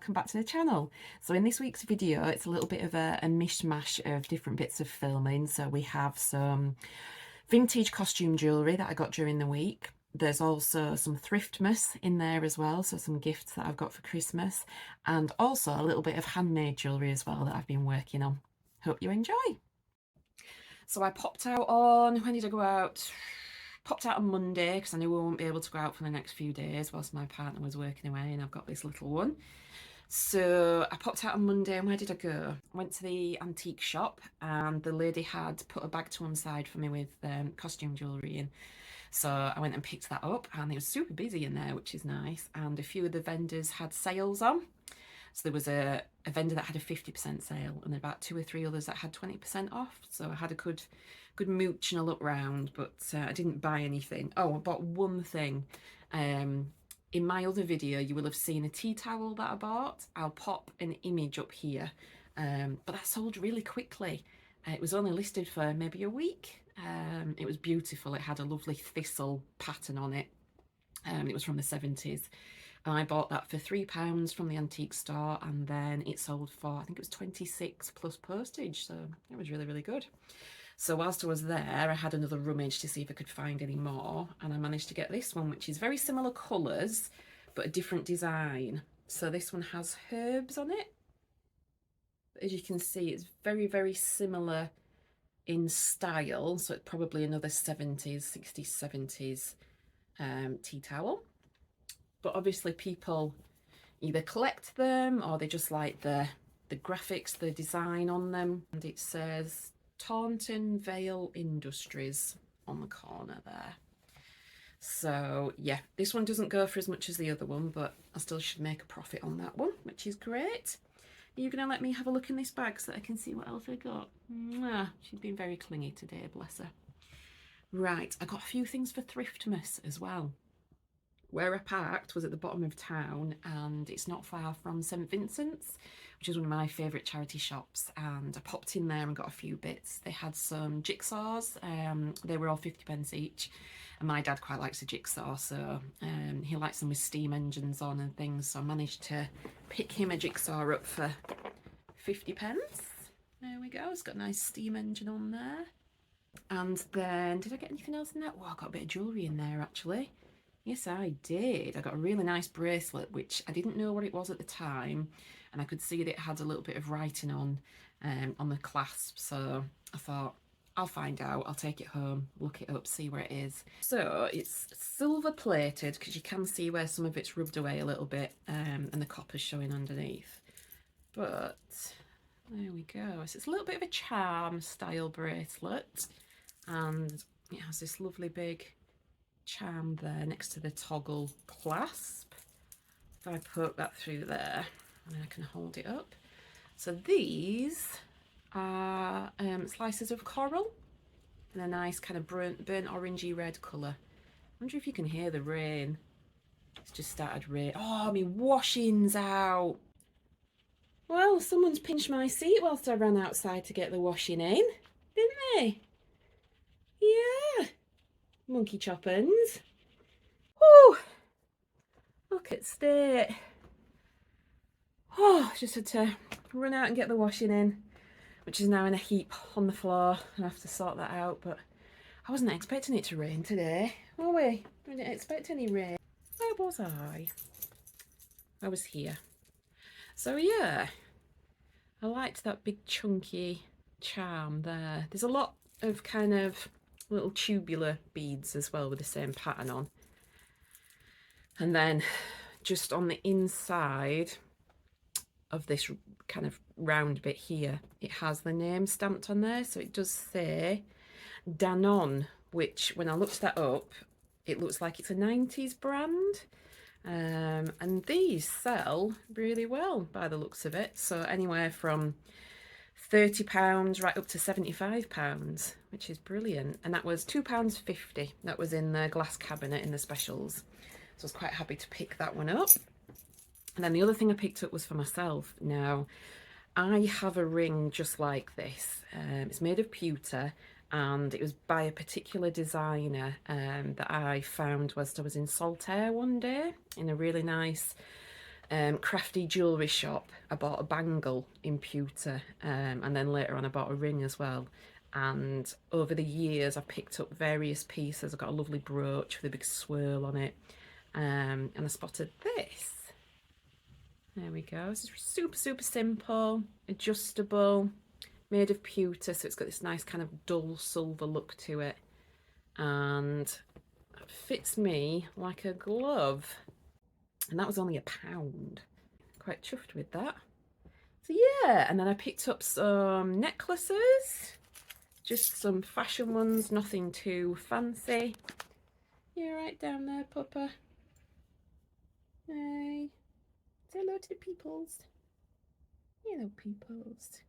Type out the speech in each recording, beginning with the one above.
welcome back to the channel. So in this week's video, it's a little bit of a mishmash of different bits of filming. So we have some vintage costume jewellery that I got during the week. There's also some Thriftmas in there as well, so some gifts that I've got for Christmas, and also a little bit of handmade jewellery as well that I've been working on. Hope you enjoy. So I popped out on, when did I go out? Popped out on Monday because I knew I won't be able to go out for the next few days whilst my partner was working away, and I've got this little one. So I popped out on Monday, and where did I go? I went to the antique shop, and the lady had put a bag to one side for me with costume jewellery in. So I went and picked that up, and it was super busy in there, which is nice. And a few of the vendors had sales on. So there was a vendor that had a 50% sale, and about 2 or 3 others that had 20% off. So I had a good mooch and a look round, but I didn't buy anything. Oh, I bought one thing. In my other video, you will have seen a tea towel that I bought. I'll pop an image up here, but that sold really quickly. It was only listed for maybe a week. It was beautiful. It had a lovely thistle pattern on it. It was from the 70s. And I bought that for £3 from the antique store, and then it sold for, I think it was 26 plus postage. So it was really, really good. So whilst I was there, I had another rummage to see if I could find any more, and I managed to get this one, which is very similar colours, but a different design. So this one has herbs on it. As you can see, it's very, very similar in style. So it's probably another 70s, 60s, 70s tea towel. But obviously people either collect them or they just like the graphics, the design on them. And it says Taunton Vale Industries on the corner there. So yeah, this one doesn't go for as much as the other one, but I still should make a profit on that one, which is great. Are you going to let me have a look in this bag so that I can see what else I got? Mwah. She's been very clingy today, bless her. Right, I got a few things for Thriftmas as well. Where I parked was at the bottom of town, and it's not far from St Vincent's, which is one of my favourite charity shops, and I popped in there and got a few bits. They had some jigsaws. They were all 50p each, and my dad quite likes a jigsaw, so he likes them with steam engines on and things, so I managed to pick him a jigsaw up for 50p. There we go, it's got a nice steam engine on there. And then, did I get anything else in that? Well, I got a bit of jewellery in there actually. Yes, I did. I got a really nice bracelet, which I didn't know what it was at the time, and I could see that it had a little bit of writing on the clasp. So I thought, I'll find out. I'll take it home, look it up, see where it is. So it's silver plated because you can see where some of it's rubbed away a little bit, and the copper's showing underneath. But there we go. So it's a little bit of a charm style bracelet, and it has this lovely big charm there next to the toggle clasp. If I poke that through there, and I can hold it up. So these are slices of coral in a nice kind of burnt orangey red colour. I wonder if you can hear the rain. It's just started rain. Oh, my washing's out. Well, someone's pinched my seat whilst I ran outside to get the washing in, didn't they? Yeah. Monkey choppins. Oh, look at state. Oh, just had to run out and get the washing in, which is now in a heap on the floor. I have to sort that out, but I wasn't expecting it to rain today, were we? I didn't expect any rain. Where was I? I was here. So yeah, I liked that big chunky charm there. There's a lot of kind of little tubular beads as well with the same pattern on, and then just on the inside of this kind of round bit here, it has the name stamped on there. So it does say Danone, which when I looked that up, it looks like it's a 90s brand, and these sell really well by the looks of it. So anywhere from £30 right up to £75, which is brilliant. And that was £2.50. That was in the glass cabinet in the specials, so I was quite happy to pick that one up. And then the other thing I picked up was for myself. Now, I have a ring just like this. It's made of pewter, and it was by a particular designer that I found whilst I was in Saltaire one day in a really nice crafty jewellery shop. I bought a bangle in pewter, and then later on I bought a ring as well. And over the years I've picked up various pieces. I've got a lovely brooch with a big swirl on it, and I spotted this. There we go. This is super simple, adjustable, made of pewter, so it's got this nice kind of dull silver look to it, and it fits me like a glove. And that was only £1. Quite chuffed with that. So yeah, and then I picked up some necklaces, just some fashion ones, nothing too fancy. You're right down there, Papa. Hey, say hello to the peoples. Hello, peoples.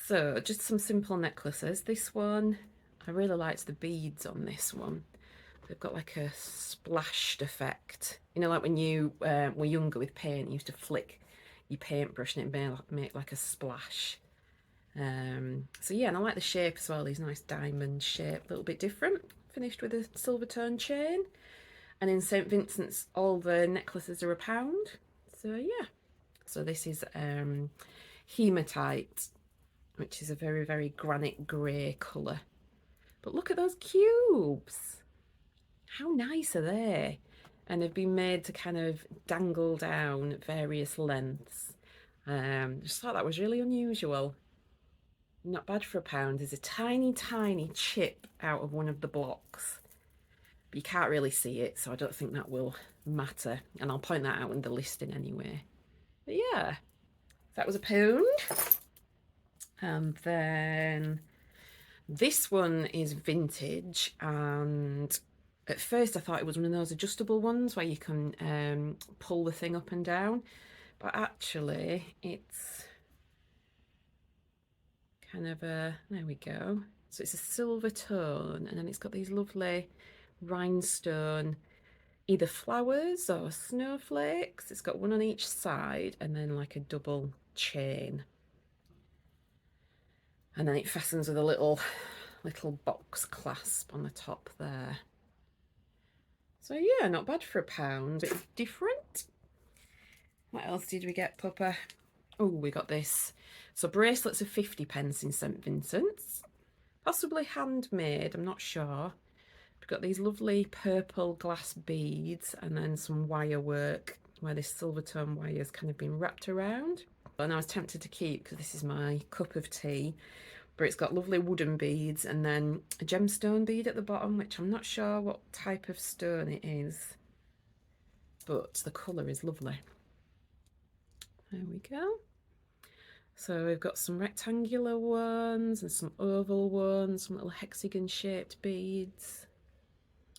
So just some simple necklaces. This one, I really liked the beads on this one. They've got like a splashed effect. You know, like when you were younger with paint, you used to flick your paintbrush and it made like a splash. So yeah, and I like the shape as well, these nice diamond shape, a little bit different. Finished with a silver tone chain. And in St. Vincent's, all the necklaces are £1. So yeah. So this is hematite, which is a very granite grey colour. But look at those cubes. How nice are they? And they've been made to kind of dangle down at various lengths. Just thought that was really unusual. Not bad for £1. There's a tiny chip out of one of the blocks. But you can't really see it, so I don't think that will matter. And I'll point that out in the listing anyway. But yeah, that was £1. And then this one is vintage, and at first I thought it was one of those adjustable ones where you can pull the thing up and down, but actually it's kind of a, there we go. So it's a silver tone, and then it's got these lovely rhinestone, either flowers or snowflakes. It's got one on each side and then like a double chain. And then it fastens with a little box clasp on the top there. So yeah, not bad for £1. Bit different. What else did we get, Papa? Oh, we got this. So bracelets are 50p in St. Vincent's. Possibly handmade, I'm not sure. We've got these lovely purple glass beads and then some wire work where this silver tone wire has kind of been wrapped around. And I was tempted to keep because this is my cup of tea. But it's got lovely wooden beads and then a gemstone bead at the bottom, which I'm not sure what type of stone it is. But the colour is lovely. There we go. So we've got some rectangular ones and some oval ones, some little hexagon shaped beads.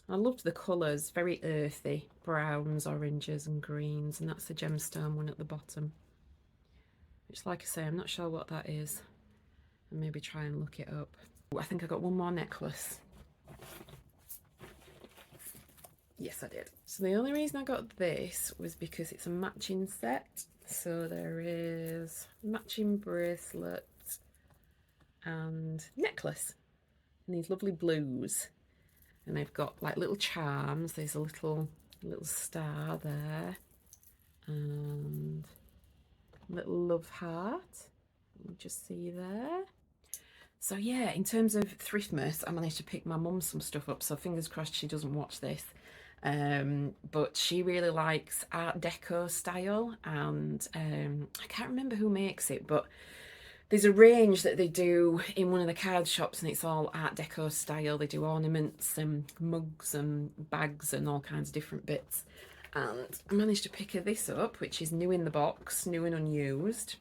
I loved the colours, very earthy, browns, oranges and greens, and that's the gemstone one at the bottom. Which, like I say, I'm not sure what that is. And maybe try and look it up. I think I got one more necklace. Yes, I did. So the only reason I got this was because it's a matching set. So there is matching bracelet and necklace in these lovely blues. And they've got like little charms. There's a little star there. And a little love heart. You just see there. So yeah, in terms of Thriftmas, I managed to pick my mum some stuff up, so fingers crossed she doesn't watch this. But she really likes Art Deco style, and I can't remember who makes it, but there's a range that they do in one of the card shops, and it's all Art Deco style. They do ornaments and mugs and bags and all kinds of different bits. And I managed to pick this up, which is new in the box, new and unused.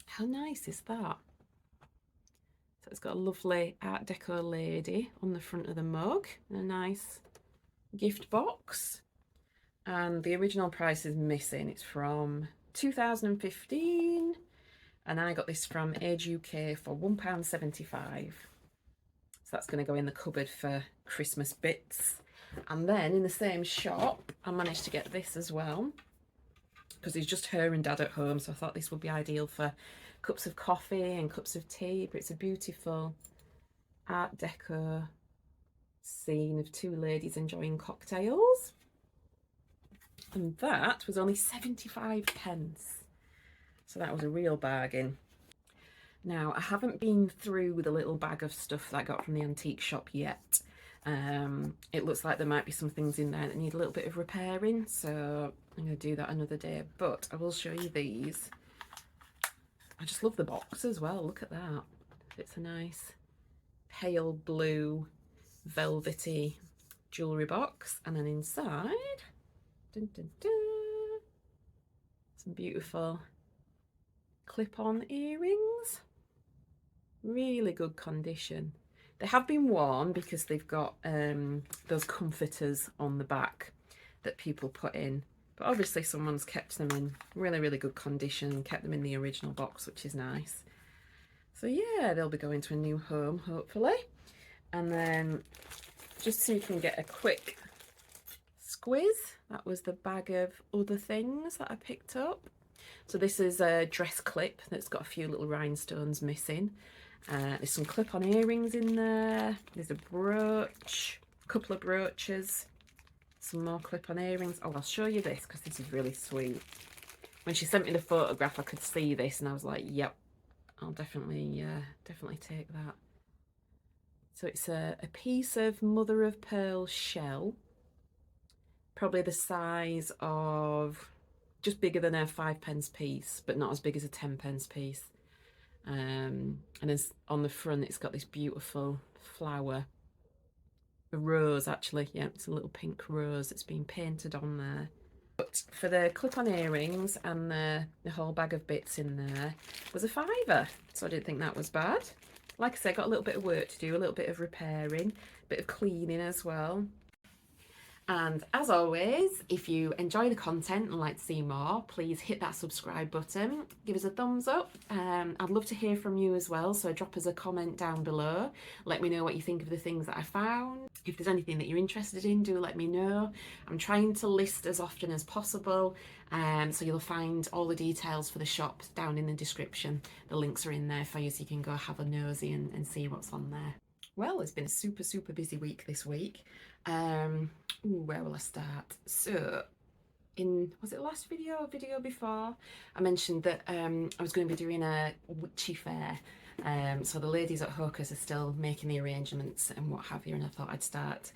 How nice is that? So it's got a lovely Art Deco lady on the front of the mug and a nice gift box. And the original price is missing. It's from 2015, and I got this from Age UK for £1.75. So that's going to go in the cupboard for Christmas bits. And then in the same shop, I managed to get this as well, because it's just her and Dad at home, so I thought this would be ideal for cups of coffee and cups of tea. But it's a beautiful Art Deco scene of two ladies enjoying cocktails. And that was only 75 pence. So that was a real bargain. Now, I haven't been through the little bag of stuff that I got from the antique shop yet. It looks like there might be some things in there that need a little bit of repairing, so I'm going to do that another day. But I will show you these. I just love the box as well. Look at that. It's a nice pale blue velvety jewellery box. And then inside, dun, dun, dun, some beautiful clip-on earrings. Really good condition. They have been worn because they've got those comforters on the back that people put in. But obviously someone's kept them in really, really good condition, kept them in the original box, which is nice. So yeah, they'll be going to a new home, hopefully. And then, just so you can get a quick squiz, that was the bag of other things that I picked up. So this is a dress clip that's got a few little rhinestones missing. There's some clip-on earrings in there. There's a brooch, a couple of brooches, some more clip-on earrings. Oh, I'll show you this because this is really sweet. When she sent me the photograph, I could see this and I was like, yep, I'll definitely take that. So it's a piece of mother of pearl shell, probably the size of, just bigger than a 5-pence piece, but not as big as a 10-pence piece. And as on the front, it's got this beautiful flower, a rose actually. Yeah, it's a little pink rose that's been painted on there. But for the clip-on earrings and the whole bag of bits in there was a £5, so I didn't think that was bad. Like I said, got a little bit of work to do, a little bit of repairing, a bit of cleaning as well. And as always, if you enjoy the content and like to see more, please hit that subscribe button, give us a thumbs up. I'd love to hear from you as well, so drop us a comment down below. Let me know what you think of the things that I found. If there's anything that you're interested in, do let me know. I'm trying to list as often as possible, so you'll find all the details for the shop down in the description. The links are in there for you, so you can go have a nosy and see what's on there. Well, it's been a super, super busy week this week. Where will I start? So, was it last video or video before? I mentioned that I was going to be doing a witchy fair. So the ladies at Hawker's are still making the arrangements and what have you, and I thought I'd start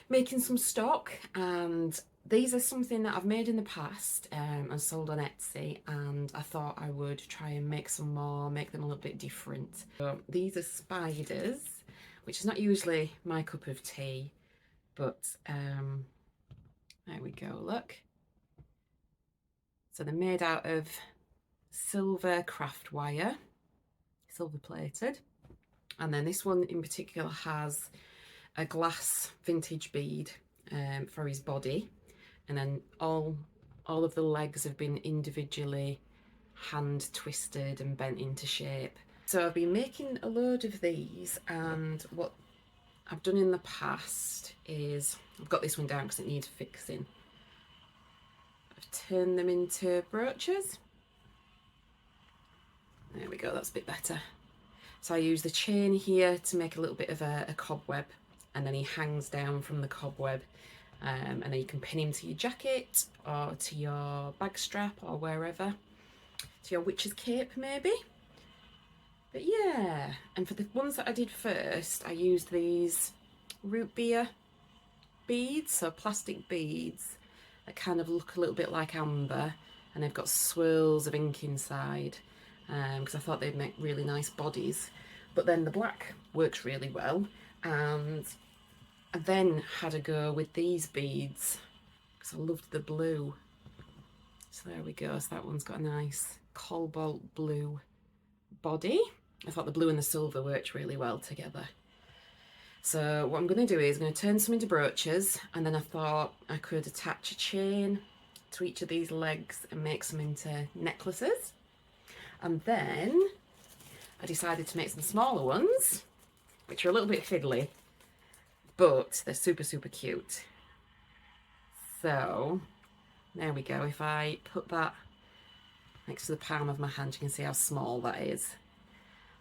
making some stock. And these are something that I've made in the past and sold on Etsy, and I thought I would try and make some more, make them a little bit different. So these are spiders, which is not usually my cup of tea, but there we go, look. So they're made out of silver craft wire, silver plated. And then this one in particular has a glass vintage bead for his body. And then all of the legs have been individually hand twisted and bent into shape. So I've been making a load of these, and what I've done in the past is, I've got this one down because it needs fixing. I've turned them into brooches. There we go, that's a bit better. So I use the chain here to make a little bit of a cobweb, and then he hangs down from the cobweb, and then you can pin him to your jacket or to your bag strap or wherever, to your witch's cape maybe. But yeah, and for the ones that I did first, I used these root beer beads, so plastic beads that kind of look a little bit like amber, and they've got swirls of ink inside, because I thought they'd make really nice bodies. But then the black works really well, and I then had a go with these beads because I loved the blue. So there we go, so that one's got a nice cobalt blue body. I thought the blue and the silver worked really well together. So what I'm going to do is I'm going to turn some into brooches, and then I thought I could attach a chain to each of these legs and make some into necklaces. And then I decided to make some smaller ones, which are a little bit fiddly, but they're super, super cute. So there we go. If I put that next to the palm of my hand, you can see how small that is.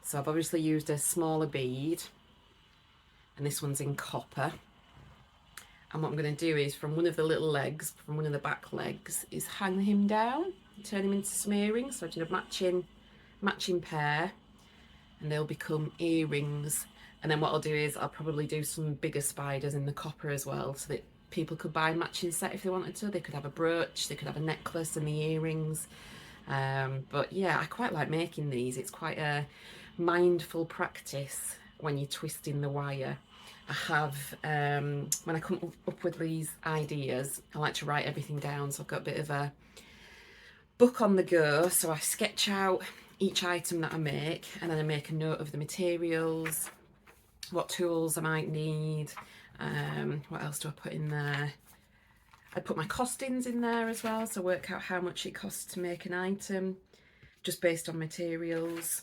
So I've obviously used a smaller bead, and this one's in copper. And what I'm going to do is from one of the little legs, from one of the back legs, is hang him down, turn him into some earrings. So I did a matching pair, and they'll become earrings. And then what I'll do is I'll probably do some bigger spiders in the copper as well, so that people could buy a matching set if they wanted to. They could have a brooch, they could have a necklace and the earrings. But yeah, I quite like making these. It's quite a mindful practice when you're twisting the wire. I have, when I come up with these ideas, I like to write everything down. So I've got a bit of a book on the go. So I sketch out each item that I make, and then I make a note of the materials, what tools I might need, what else do I put in there? I put my costings in there as well, so work out how much it costs to make an item, just based on materials.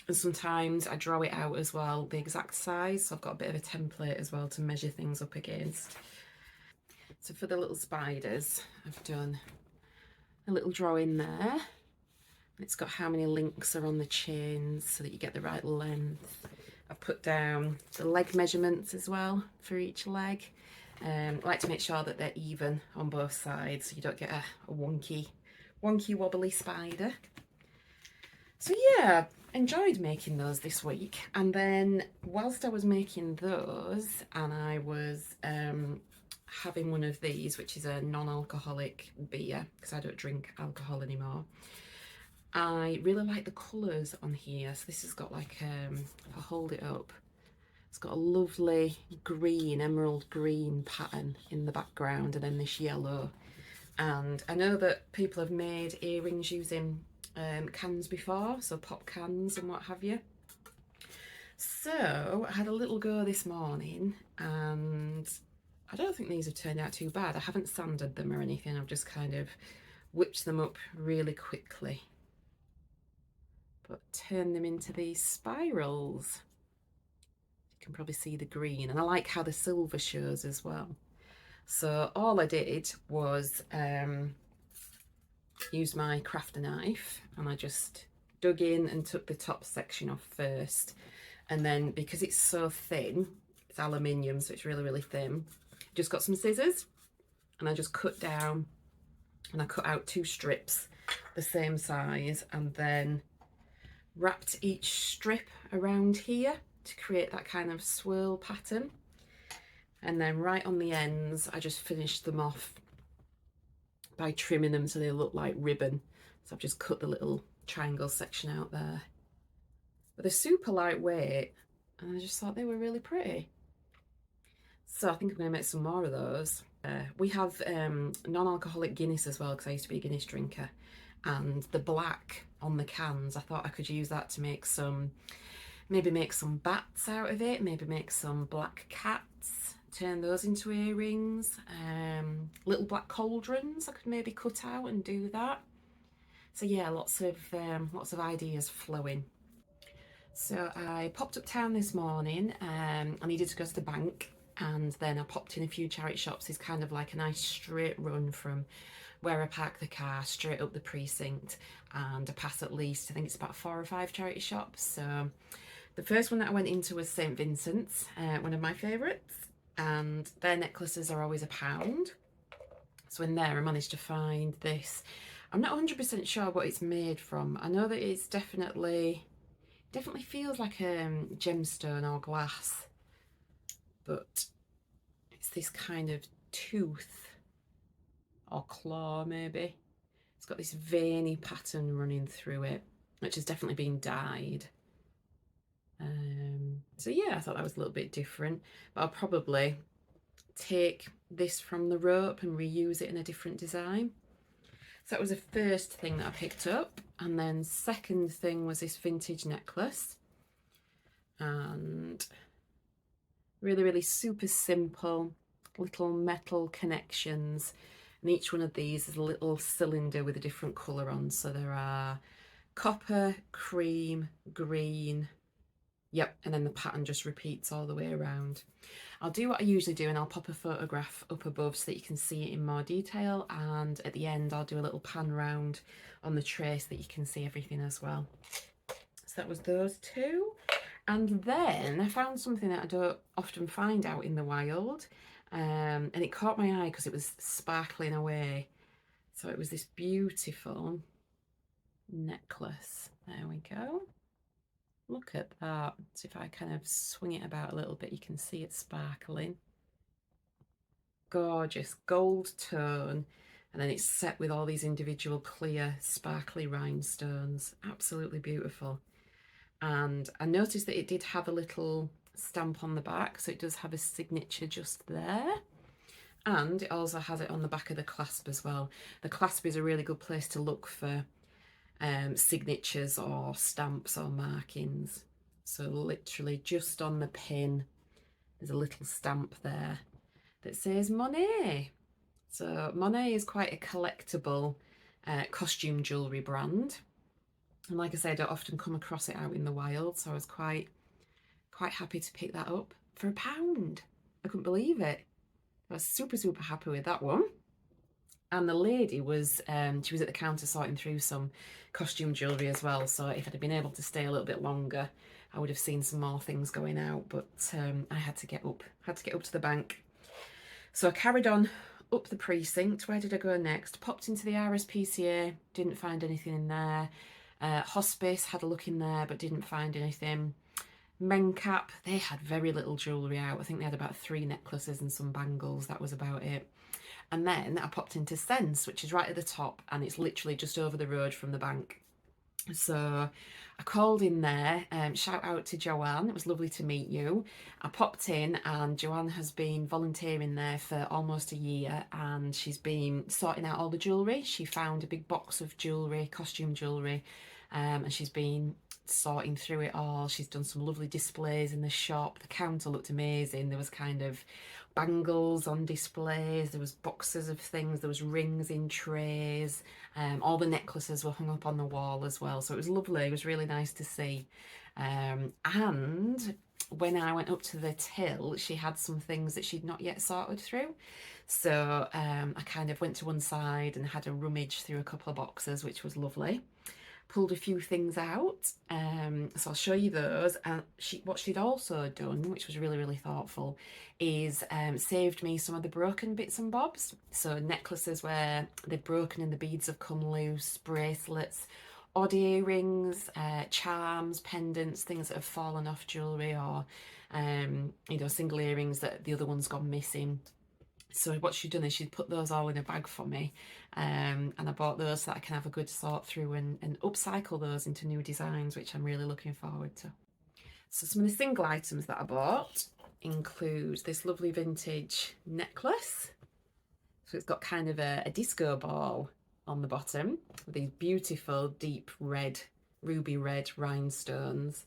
And sometimes I draw it out as well, the exact size, so I've got a bit of a template as well to measure things up against. So for the little spiders, I've done a little drawing there. It's got how many links are on the chains so that you get the right length. I've put down the leg measurements as well for each leg. I like to make sure that they're even on both sides so you don't get a wonky wobbly spider. So yeah, enjoyed making those this week. And then whilst I was making those, and I was having one of these, which is a non-alcoholic beer, because I don't drink alcohol anymore, I really like the colours on here. So this has got like, if I hold it up, it's got a lovely green, emerald green pattern in the background, and then this yellow. And I know that people have made earrings using cans before, so pop cans and what have you. So I had a little go this morning, and I don't think these have turned out too bad. I haven't sanded them or anything. I've just kind of whipped them up really quickly, but turned them into these spirals. You can probably see the green, and I like how the silver shows as well. So all I did was use my crafter knife, and I just dug in and took the top section off first, and then because it's so thin, it's aluminium, so it's really thin, just got some scissors and I just cut down, and I cut out 2 strips the same size, and then wrapped each strip around here to create that kind of swirl pattern. And then right on the ends, I just finished them off by trimming them so they look like ribbon. So I've just cut the little triangle section out there. But they're super lightweight, and I just thought they were really pretty. So I think I'm going to make some more of those. We have non-alcoholic Guinness as well, because I used to be a Guinness drinker. And the black on the cans, I thought I could use that to make some, maybe make some bats out of it, maybe make some black cats, turn those into earrings. Little black cauldrons I could maybe cut out and do that. So yeah, lots of ideas flowing. So I popped uptown this morning. I needed to go to the bank, and then I popped in a few charity shops. It's kind of like a nice straight run from where I park the car straight up the precinct, and I pass at least, I think it's about 4 or 5 charity shops. So the first one that I went into was St. Vincent's, one of my favourites, and their necklaces are always £1. So in there I managed to find this. I'm not 100% sure what it's made from. I know that it's definitely feels like a gemstone or glass, but it's this kind of tooth or claw maybe. It's got this veiny pattern running through it, which has definitely been dyed. So yeah, I thought that was a little bit different, but I'll probably take this from the rope and reuse it in a different design. So that was the first thing that I picked up. And then second thing was this vintage necklace, and really super simple little metal connections, and each one of these is a little cylinder with a different colour on. So there are copper, cream, green, yep, and then the pattern just repeats all the way around. I'll do what I usually do, and I'll pop a photograph up above so that you can see it in more detail, and at the end I'll do a little pan round on the tray so that you can see everything as well. So that was those 2. And then I found something that I don't often find out in the wild. and it caught my eye because it was sparkling away. So it was this beautiful necklace. There we go. Look at that. So if I kind of swing it about a little bit, you can see it sparkling. Gorgeous gold tone, and then it's set with all these individual clear sparkly rhinestones. Absolutely beautiful. And I noticed that it did have a little stamp on the back, so it does have a signature just there. And it also has it on the back of the clasp as well. The clasp is a really good place to look for signatures or stamps or markings. So literally just on the pin, there's a little stamp there that says Monet. So Monet is quite a collectible costume jewellery brand. And like I said, I don't often come across it out in the wild, so I was quite happy to pick that up for £1. I couldn't believe it. I was super happy with that one. And the lady was, she was at the counter sorting through some costume jewellery as well. So if I'd been able to stay a little bit longer, I would have seen some more things going out. But I had to get up to the bank. So I carried on up the precinct. Where did I go next? Popped into the RSPCA, didn't find anything in there. Hospice, had a look in there, but didn't find anything. Mencap, they had very little jewellery out. I think they had about 3 necklaces and some bangles. That was about it. And then I popped into Sense, which is right at the top, and it's literally just over the road from the bank. So I called in there. Shout out to Joanne. It was lovely to meet you. I popped in, and Joanne has been volunteering there for almost a year, and she's been sorting out all the jewellery. She found a big box of jewellery, costume jewellery, and she's been sorting through it all. She's done some lovely displays in the shop. The counter looked amazing. There was kind of bangles on displays, there was boxes of things, there was rings in trays, all the necklaces were hung up on the wall as well, so it was lovely. It was really nice to see. And when I went up to the till, she had some things that she'd not yet sorted through, so I kind of went to one side and had a rummage through a couple of boxes, which was lovely. Pulled a few things out, so I'll show you those. And what she'd also done, which was really thoughtful, is saved me some of the broken bits and bobs. So necklaces where they've broken and the beads have come loose, bracelets, odd earrings, charms, pendants, things that have fallen off jewellery, or you know, single earrings that the other one's gone missing. So what she'd done is she'd put those all in a bag for me, and I bought those so that I can have a good sort through and upcycle those into new designs, which I'm really looking forward to. So some of the single items that I bought include this lovely vintage necklace. So it's got kind of a disco ball on the bottom with these beautiful deep red, ruby red rhinestones.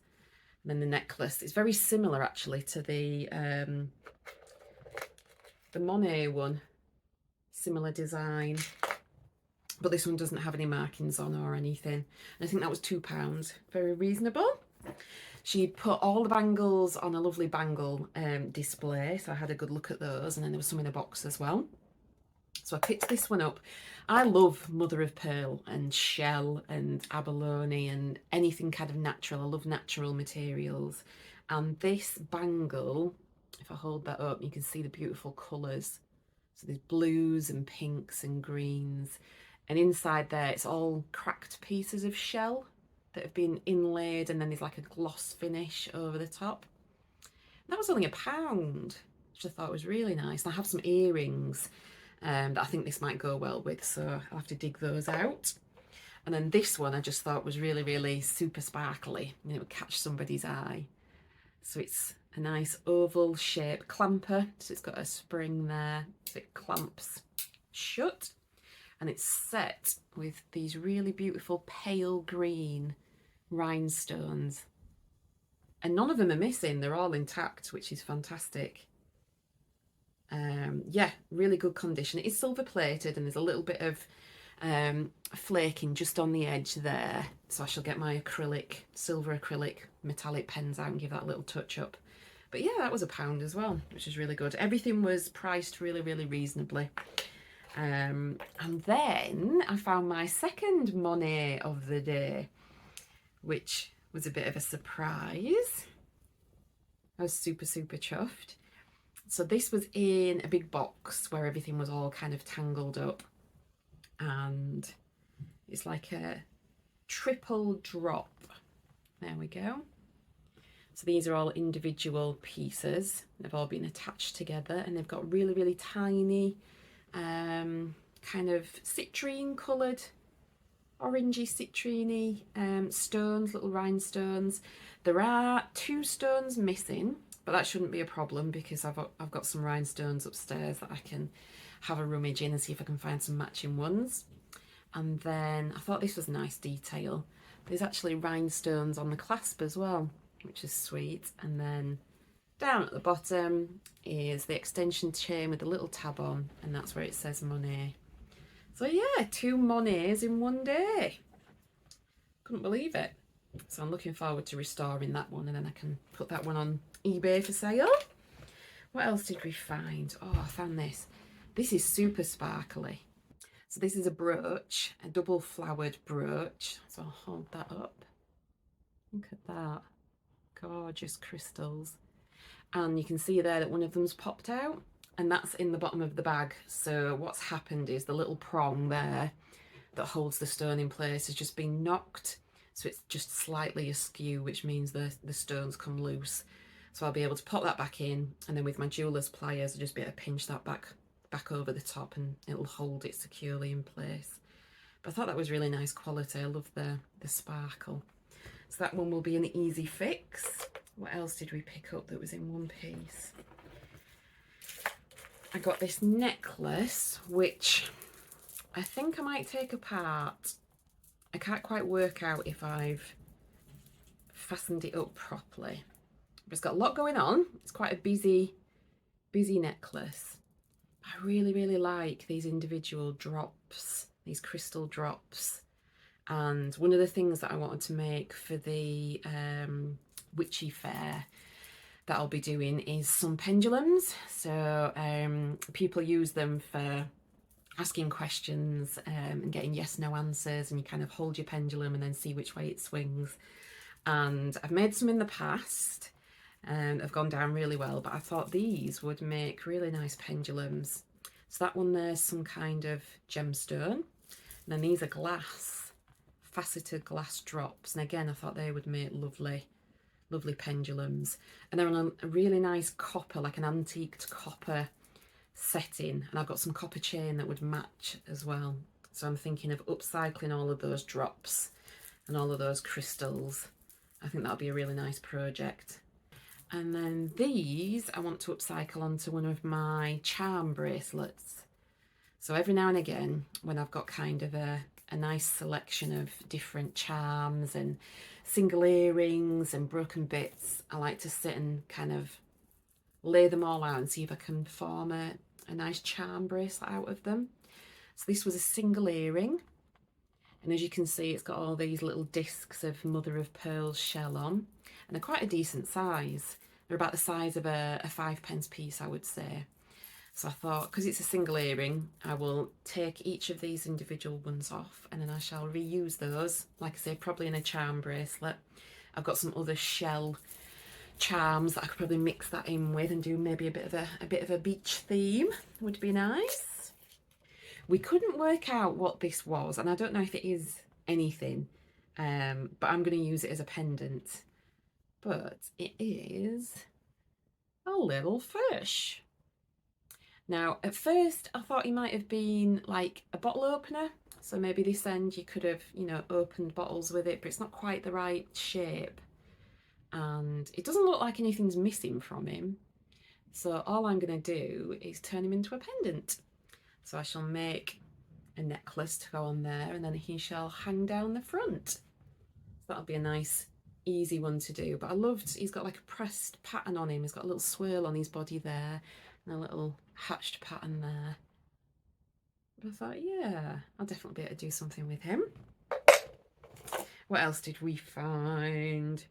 And then the necklace is very similar actually to the Monet one, similar design, but this one doesn't have any markings on or anything. And I think that was £2, very reasonable. She put all the bangles on a lovely bangle display, so I had a good look at those, and then there was some in a box as well. So I picked this one up. I love mother of pearl and shell and abalone and anything kind of natural. I love natural materials, and this bangle, if I hold that up, you can see the beautiful colours. So there's blues and pinks and greens. And inside there, it's all cracked pieces of shell that have been inlaid, and then there's like a gloss finish over the top. That was only £1, which I thought was really nice. And I have some earrings that I think this might go well with, so I'll have to dig those out. And then this one I just thought was really super sparkly, and it would catch somebody's eye. So it's a nice oval shape clamper, so it's got a spring there, so it clamps shut, and it's set with these really beautiful pale green rhinestones, and none of them are missing, they're all intact, which is fantastic. Yeah, really good condition. It is silver plated, and there's a little bit of flaking just on the edge there, so I shall get my silver acrylic metallic pens out and give that a little touch up. But yeah, that was £1 as well, which is really good. Everything was priced really reasonably. And then I found my second Monet of the day, which was a bit of a surprise. I was super chuffed. So this was in a big box where everything was all kind of tangled up, and it's like a triple drop. There we go. So these are all individual pieces. They've all been attached together, and they've got really, really tiny kind of citrine coloured, orangey citrine stones, little rhinestones. There are 2 stones missing, but that shouldn't be a problem because I've got some rhinestones upstairs that I can have a rummage in and see if I can find some matching ones. And then I thought this was a nice detail. There's actually rhinestones on the clasp as well, which is sweet. And then down at the bottom is the extension chain with a little tab on, and that's where it says Monet. So yeah, 2 Monets in one day. Couldn't believe it. So I'm looking forward to restoring that one, and then I can put that one on eBay for sale. What else did we find? Oh, I found this. This is super sparkly. So this is a brooch, a double flowered brooch. So I'll hold that up. Look at that. Gorgeous crystals. And you can see there that one of them's popped out, and that's in the bottom of the bag. So what's happened is the little prong there that holds the stone in place has just been knocked. So it's just slightly askew, which means the stones come loose. So I'll be able to pop that back in, and then with my jeweller's pliers, I'll just be able to pinch that back over the top, and it'll hold it securely in place. But I thought that was really nice quality. I love the sparkle. So that one will be an easy fix. What else did we pick up that was in one piece? I got this necklace, which I think I might take apart. I can't quite work out if I've fastened it up properly. But it's got a lot going on. It's quite a busy necklace. I really, really like these individual drops, these crystal drops. And one of the things that I wanted to make for the Witchy Fair that I'll be doing is some pendulums. So people use them for asking questions and getting yes/no answers, and you kind of hold your pendulum and then see which way it swings. And I've made some in the past and have gone down really well, but I thought these would make really nice pendulums. So that one there's some kind of gemstone, and then these are glass, faceted glass drops, and again I thought they would make lovely pendulums. And they're on a really nice copper, like an antiqued copper setting, and I've got some copper chain that would match as well. So I'm thinking of upcycling all of those drops and all of those crystals. I think that'll be a really nice project. And then these I want to upcycle onto one of my charm bracelets. So every now and again, when I've got kind of a nice selection of different charms and single earrings and broken bits, I like to sit and kind of lay them all out and see if I can form a nice charm bracelet out of them. So this was a single earring, and as you can see, it's got all these little discs of mother of pearl shell on, and they're quite a decent size. They're about the size of a 5p piece, I would say. So I thought, because it's a single earring, I will take each of these individual ones off, and then I shall reuse those, like I say, probably in a charm bracelet. I've got some other shell charms that I could probably mix that in with and do maybe a bit of a beach theme. Would be nice. We couldn't work out what this was, and I don't know if it is anything, but I'm going to use it as a pendant. But it is a little fish. Now, at first, I thought he might have been like a bottle opener. So maybe this end you could have, you know, opened bottles with it, but it's not quite the right shape. And it doesn't look like anything's missing from him. So all I'm going to do is turn him into a pendant. So I shall make a necklace to go on there, and then he shall hang down the front. So that'll be a nice, easy one to do. But I loved, he's got like a pressed pattern on him. He's got a little swirl on his body there, and a little hatched pattern there. But I thought, yeah, I'll definitely be able to do something with him. What else did we find?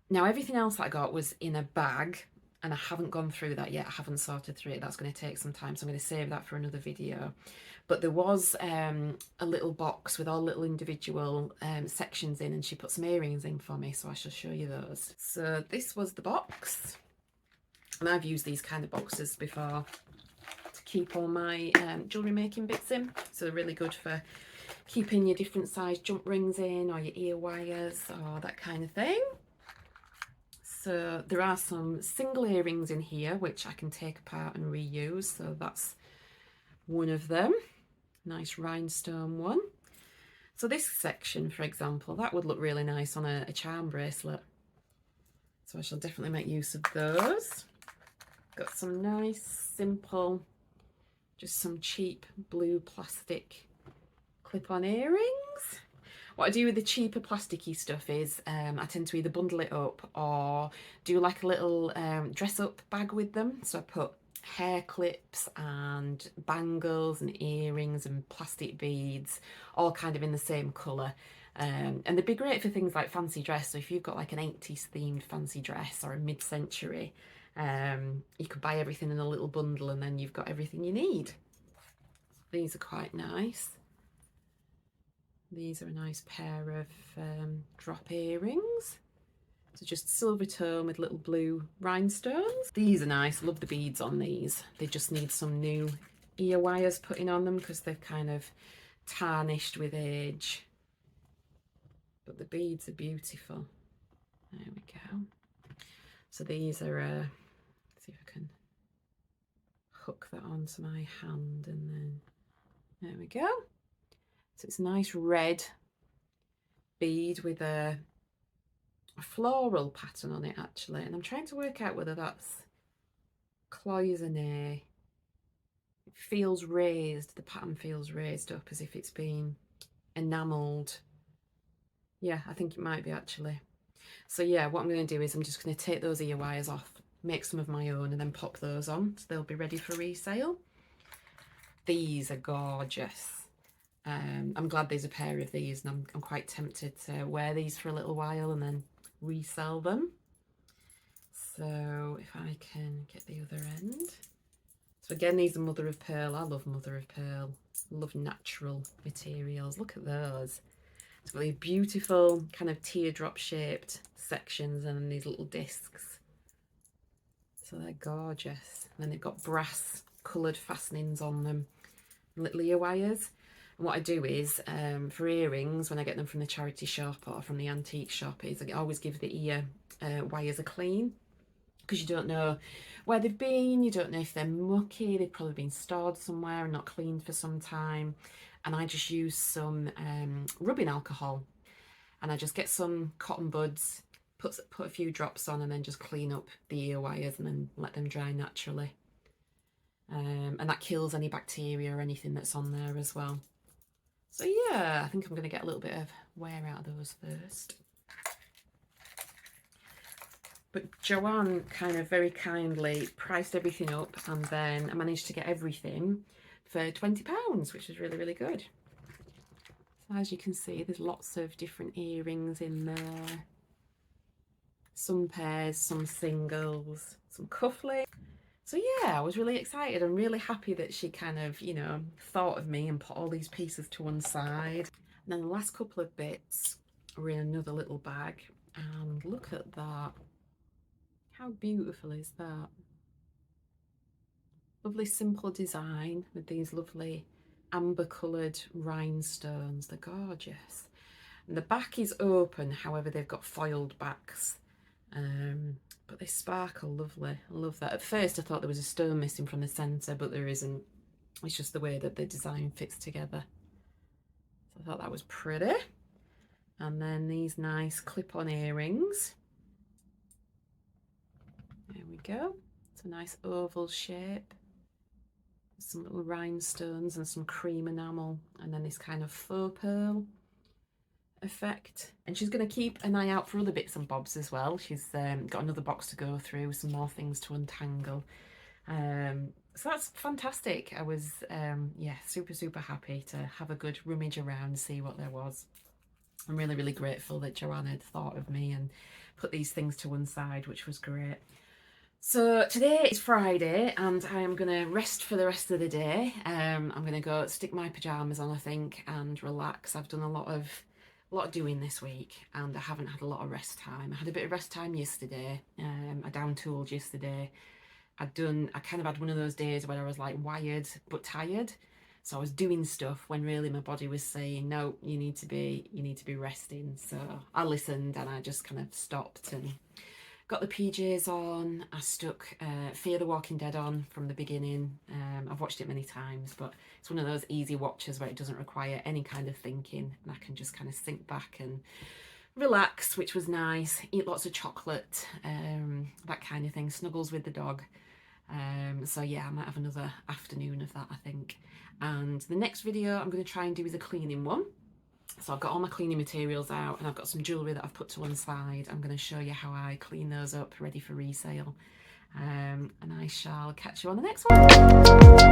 Now, everything else that I got was in a bag, and I haven't gone through that yet. I haven't sorted through it. That's going to take some time, so I'm going to save that for another video. But there was a little box with all little individual sections in, and she put some earrings in for me, so I shall show you those. So this was the box. And I've used these kind of boxes before to keep all my jewellery making bits in. So they're really good for keeping your different size jump rings in, or your ear wires, or that kind of thing. So there are some single earrings in here which I can take apart and reuse, so that's one of them. Nice rhinestone one. So this section, for example, that would look really nice on a charm bracelet, so I shall definitely make use of those. Got some nice simple, just some cheap blue plastic clip-on earrings. What I do with the cheaper plasticky stuff is I tend to either bundle it up or do like a little dress up bag with them. So I put hair clips and bangles and earrings and plastic beads, all kind of in the same colour. And they'd be great for things like fancy dress. So if you've got like an 80s themed fancy dress or a mid-century, you could buy everything in a little bundle and then you've got everything you need. These are quite nice. These are a nice pair of drop earrings. So just silver tone with little blue rhinestones. These are nice, love the beads on these. They just need some new ear wires putting on them because they've kind of tarnished with age. But the beads are beautiful. There we go. So these are, let's see if I can hook that onto my hand and then, there we go. So it's a nice red bead with a floral pattern on it actually, and I'm trying to work out whether that's cloisonné. It feels raised, the pattern feels raised up as if it's been enamelled. Yeah, I think it might be actually. So yeah, what I'm going to do is I'm just going to take those ear wires off, make some of my own, and then pop those on so they'll be ready for resale. These are gorgeous. I'm glad there's a pair of these, and I'm quite tempted to wear these for a little while and then resell them. So if I can get the other end. So again, these are mother of pearl. I love mother of pearl. Love natural materials. Look at those. It's got these beautiful kind of teardrop shaped sections and then these little discs. So they're gorgeous. And then they've got brass coloured fastenings on them, little ear wires. And what I do is, for earrings, when I get them from the charity shop or from the antique shop, is I always give the ear wires a clean, because you don't know where they've been, you don't know if they're mucky, they've probably been stored somewhere and not cleaned for some time. And I just use some rubbing alcohol, and I just get some cotton buds, put a few drops on, and then just clean up the ear wires and then let them dry naturally. And that kills any bacteria or anything that's on there as well. So yeah, I think I'm going to get a little bit of wear out of those first. But Joanne kind of very kindly priced everything up, and then I managed to get everything for £20, which is really, really good. So as you can see, there's lots of different earrings in there. Some pairs, some singles, some cufflinks. So yeah, I was really excited. I'm really happy that she kind of, you know, thought of me and put all these pieces to one side. And then the last couple of bits are in another little bag. And look at that. How beautiful is that? Lovely simple design with these lovely amber coloured rhinestones. They're gorgeous. And the back is open, however they've got foiled backs. But they sparkle lovely. I love that. At first I thought there was a stone missing from the centre, but there isn't. It's just the way that the design fits together. So I thought that was pretty. And then these nice clip-on earrings. There we go. It's a nice oval shape. Some little rhinestones and some cream enamel, and then this kind of faux pearl effect. And she's going to keep an eye out for other bits and bobs as well. She's got another box to go through, some more things to untangle. So that's fantastic. I was yeah, super happy to have a good rummage around and see what there was. I'm really, really grateful that Joanne had thought of me and put these things to one side, which was great. So today is Friday and I am going to rest for the rest of the day. I'm going to go stick my pyjamas on, I think, and relax. I've done a lot of doing this week and I haven't had a lot of rest time. I had a bit of rest time yesterday. I down tooled yesterday I kind of had one of those days where I was like wired but tired. So I was doing stuff when really my body was saying, no, you need to be resting. So I listened and I just kind of stopped and got the PJs on. I stuck Fear the Walking Dead on from the beginning. I've watched it many times, but it's one of those easy watches where it doesn't require any kind of thinking, and I can just kind of sink back and relax, which was nice. Eat lots of chocolate, that kind of thing. Snuggles with the dog. So yeah, I might have another afternoon of that, I think. And the next video I'm going to try and do is a cleaning one. So I've got all my cleaning materials out, and I've got some jewellery that I've put to one side. I'm going to show you how I clean those up ready for resale. And I shall catch you on the next one.